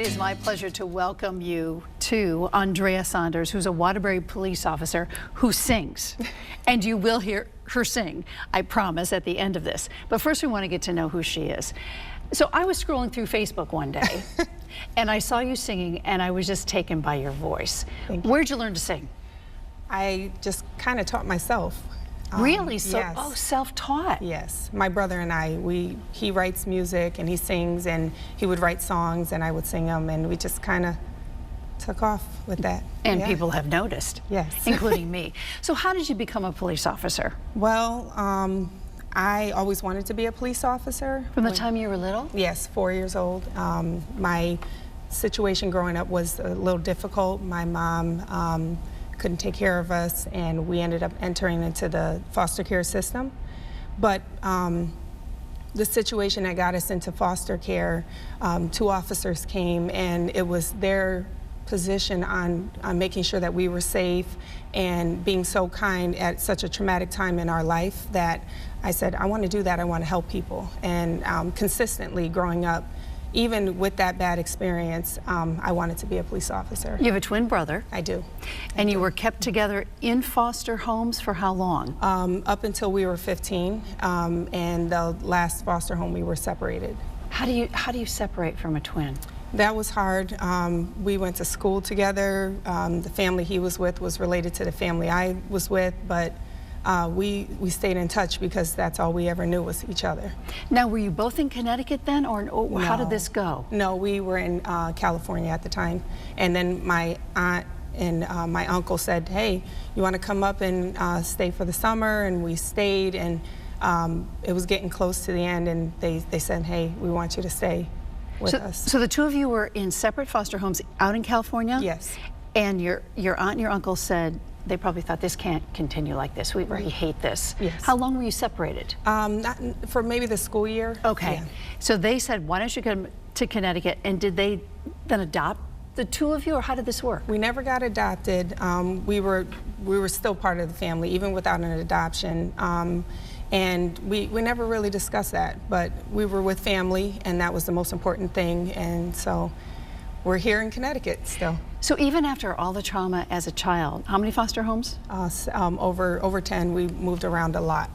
It is my pleasure to welcome you to Andrea Saunders, who's a Waterbury police officer who sings. And you will hear her sing, I promise, at the end of this. But first we want to get to know who she is. So I was scrolling through Facebook one day and I saw you singing and I was just taken by your voice. Thank you. Where'd you learn to sing? I just kind of taught myself. Really? So, yes. Oh, self-taught. Yes. My brother and I, he writes music and he sings, and he would write songs and I would sing them, and we just kind of took off with that. And yeah. people have noticed. Yes. Including me. So how did you become a police officer? Well, I always wanted to be a police officer. From the time you were little? Yes, 4 years old. My situation growing up was a little difficult. My mom couldn't take care of us, and we ended up entering into the foster care system. But the situation that got us into foster care, 2 officers came, and it was their position on making sure that we were safe and being so kind at such a traumatic time in our life that I said, I want to do that. I want to help people. And consistently growing up, even with that bad experience, I wanted to be a police officer. You have a twin brother. I do. And you were kept together in foster homes for how long? Up until we were 15, and the last foster home we were separated. How do you separate from a twin? That was hard. We went to school together. The family he was with was related to the family I was with, but we stayed in touch because that's all we ever knew was each other. Now, were you both in Connecticut then, or no. How did this go? No, we were in California at the time, and then my aunt and my uncle said, hey, you want to come up and stay for the summer? And we stayed, and it was getting close to the end, and they said, hey, we want you to stay with us. So the two of you were in separate foster homes out in California? Yes. And your aunt and your uncle said, they probably thought, this can't continue like this. We hate this. Yes. How long were you separated? Not for maybe the school year. Okay. Yeah. So they said, why don't you come to Connecticut? And did they then adopt the two of you, or how did this work? We never got adopted. We were still part of the family, even without an adoption. And we never really discussed that, but we were with family, and that was the most important thing. And so we're here in Connecticut still. So even after all the trauma as a child, how many foster homes? Over 10. We moved around a lot.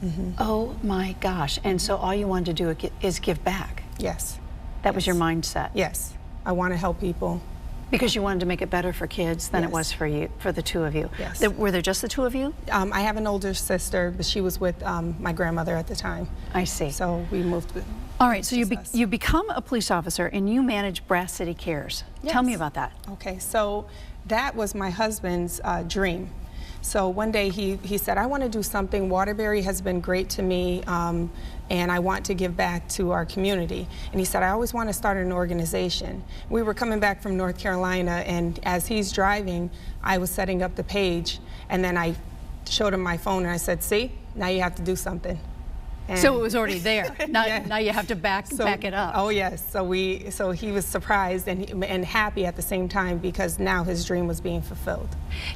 Mm-hmm. Oh my gosh. And so all you wanted to do is give back? Yes. That was your mindset? Yes. I want to help people. Because you wanted to make it better for kids than Yes. it was for you, for the two of you? Yes. Were there just the two of you? I have an older sister, but she was with my grandmother at the time. I see. So we moved with. All right, so you become a police officer and you manage Brass City Cares. Yes. Tell me about that. Okay, so that was my husband's dream. So one day he said, I want to do something. Waterbury has been great to me, and I want to give back to our community. And he said, I always want to start an organization. We were coming back from North Carolina, and as he's driving, I was setting up the page, and then I showed him my phone and I said, see, now you have to do something. And so it was already there. Now, yeah. now you have to back it up. Oh yes. So he was surprised and happy at the same time, because now his dream was being fulfilled.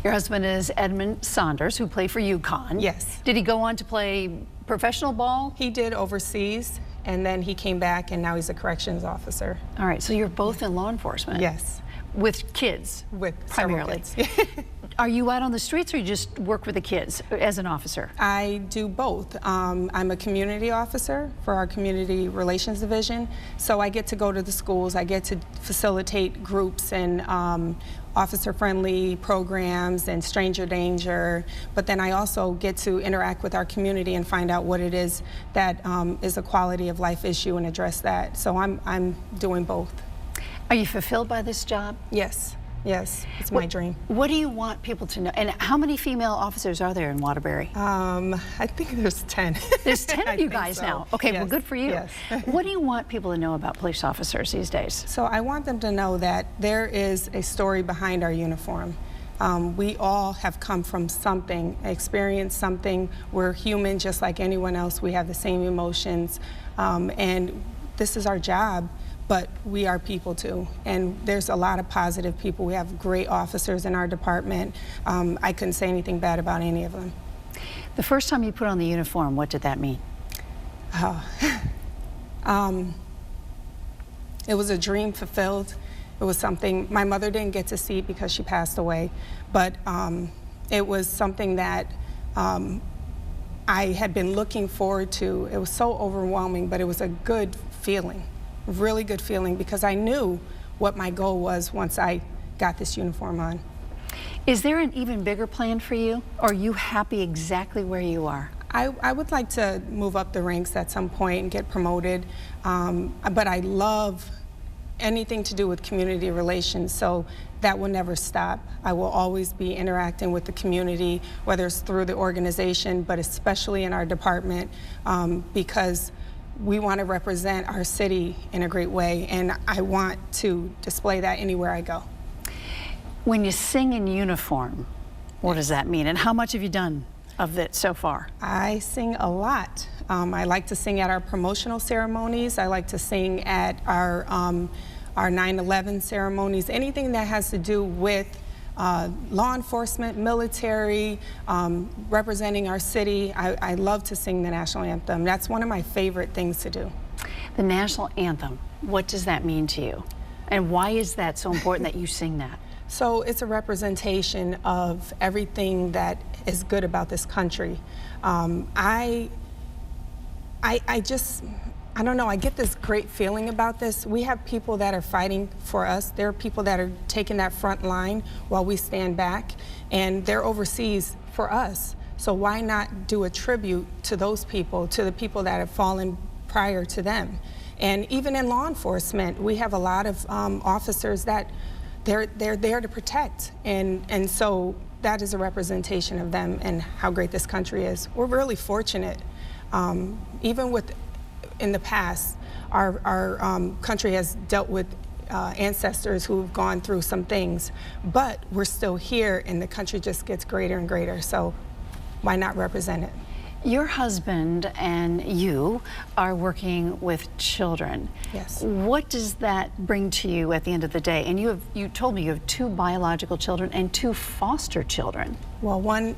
Your husband is Edmund Saunders, who played for UConn. Yes. Did he go on to play professional ball? He did overseas, and then he came back, and now he's a corrections officer. All right. So you're both in law enforcement. Yes. With kids. With primarily. Kids. Are you out on the streets, or you just work with the kids as an officer? I do both. I'm a community officer for our community relations division, so I get to go to the schools. I get to facilitate groups and officer-friendly programs and stranger danger, but then I also get to interact with our community and find out what it is that is a quality of life issue and address that. So I'm doing both. Are you fulfilled by this job? Yes. Yes, it's my dream. What do you want people to know? And how many female officers are there in Waterbury? I think there's 10. There's 10 of you guys so. Now. Okay, yes. Well, good for you. Yes. What do you want people to know about police officers these days? So I want them to know that there is a story behind our uniform. We all have come from something, experienced something. We're human just like anyone else. We have the same emotions, and this is our job. But we are people too, and there's a lot of positive people. We have great officers in our department. I couldn't say anything bad about any of them. The first time you put on the uniform, what did that mean? It was a dream fulfilled. It was something, my mother didn't get to see because she passed away, but it was something that I had been looking forward to. It was so overwhelming, but it was a good feeling, really good feeling, because I knew what my goal was once I got this uniform on. Is there an even bigger plan for you? Or are you happy exactly where you are? I would like to move up the ranks at some point and get promoted, but I love anything to do with community relations, so that will never stop. I will always be interacting with the community, whether it's through the organization, but especially in our department, because we want to represent our city in a great way, and I want to display that anywhere I go. When you sing in uniform, what does that mean, and how much have you done of it so far? I sing a lot. I like to sing at our promotional ceremonies. I like to sing at our 9/11 ceremonies, anything that has to do with law enforcement, military, representing our city. I love to sing the national anthem. That's one of my favorite things to do. The national anthem, what does that mean to you? And why is that so important that you sing that? So it's a representation of everything that is good about this country. I don't know, I get this great feeling about this. We have people that are fighting for us. There are people that are taking that front line while we stand back, and they're overseas for us. So why not do a tribute to those people, to the people that have fallen prior to them? And even in law enforcement, we have a lot of officers that they're there to protect, and so that is a representation of them and how great this country is. We're really fortunate. Even with, in the past, our country has dealt with ancestors who've gone through some things, but we're still here, and the country just gets greater and greater, so why not represent it? Your husband and you are working with children. Yes. What does that bring to you at the end of the day? And you told me you have 2 biological children and 2 foster children. Well, one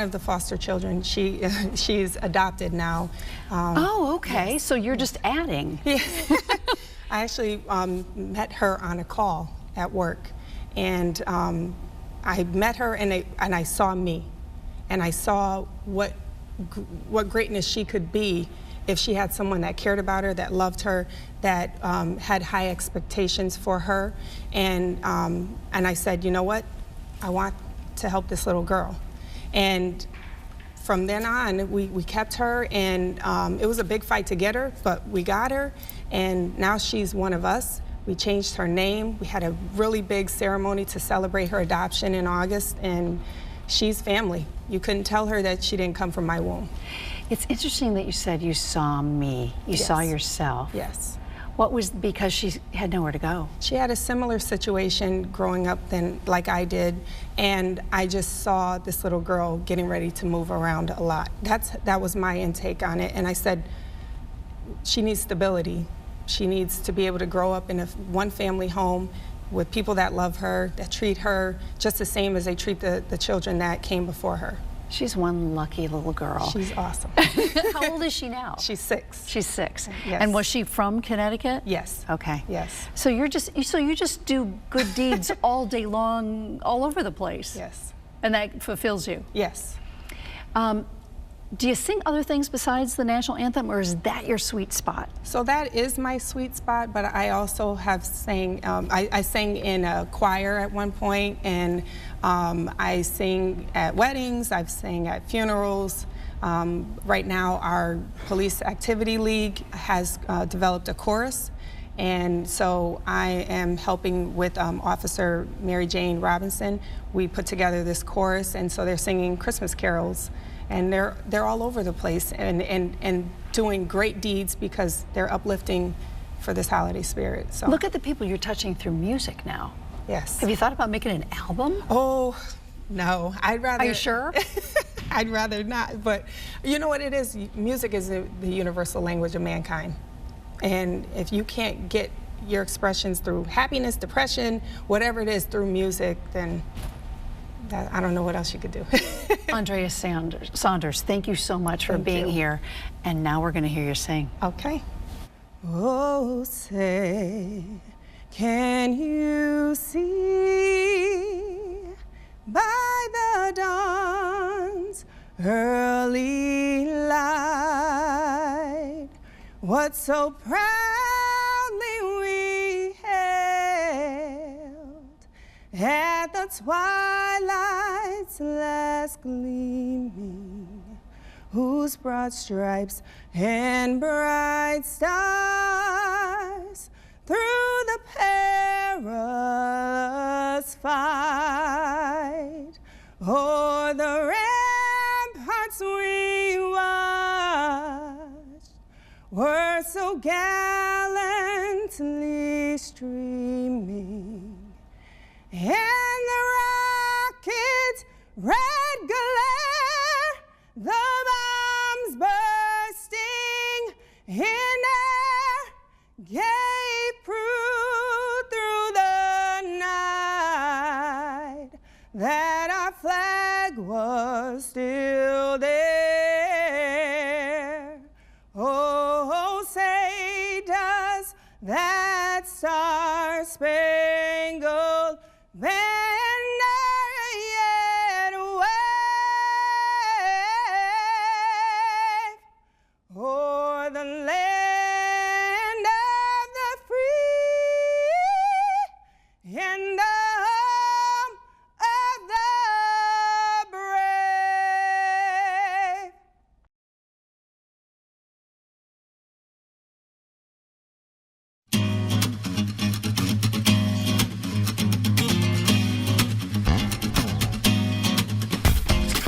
of the foster children, she's adopted now. Oh, okay. Yes. So you're just adding. Yeah. I actually met her on a call at work, and I met her, and I saw me, and I saw what greatness she could be if she had someone that cared about her, that loved her, that had high expectations for her, and I said, you know what, I want to help this little girl. And from then on, we kept her, and it was a big fight to get her, but we got her, and now she's one of us. We changed her name. We had a really big ceremony to celebrate her adoption in August, and she's family. You couldn't tell her that she didn't come from my womb. It's interesting that you said you saw me. You Yes. saw yourself. Yes. What was, because she had nowhere to go? She had a similar situation growing up like I did, and I just saw this little girl getting ready to move around a lot. That was my intake on it, and I said, she needs stability. She needs to be able to grow up in a one-family home with people that love her, that treat her just the same as they treat the children that came before her. She's one lucky little girl. She's awesome. How old is she now? She's 6. She's 6. Yes. And was she from Connecticut? Yes. Okay. Yes. So you just do good deeds all day long, all over the place. Yes. And that fulfills you. Yes. Do you sing other things besides the national anthem, or is that your sweet spot? So that is my sweet spot, but I also have sang, I sang in a choir at one point, and I sing at weddings, I've sang at funerals. Right now our Police Activity League has developed a chorus, and so I am helping with Officer Mary Jane Robinson. We put together this chorus, and so they're singing Christmas carols. And they're all over the place and doing great deeds because they're uplifting for this holiday spirit. So look at the people you're touching through music now. Yes. Have you thought about making an album? Oh, no. I'd rather. Are you sure? I'd rather not. But you know what it is? Music is the universal language of mankind. And if you can't get your expressions through happiness, depression, whatever it is, through music, then I don't know what else you could do. Andrea Saunders, thank you so much for being here. And now we're going to hear you sing. Okay. Oh, say, Can you see by the dawn's early light what so proudly we hailed at the twilight's last gleaming, whose broad stripes and bright stars through the perilous fight o'er the ramparts we watched were so gallantly streaming, and the rocket's red glare, the bombs bursting in air, gave proof through the night that our flag was still there. Oh, say does that star-spangled banner yet wave o'er the land of the free and the home of the brave?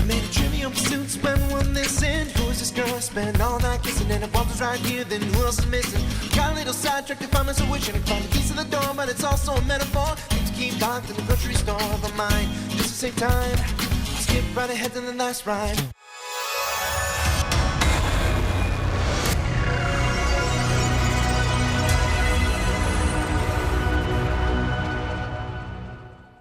Made trivial pursuits when one this in. Who's this girl? Spend all night kissing, and if Walter's right here, then who else is missing? Got a little sidetracked, if I'm a wishing to find the keys to the door, but it's also a metaphor. Things keep locked in the grocery store, but mine just to save time. Skip right ahead to the last ride.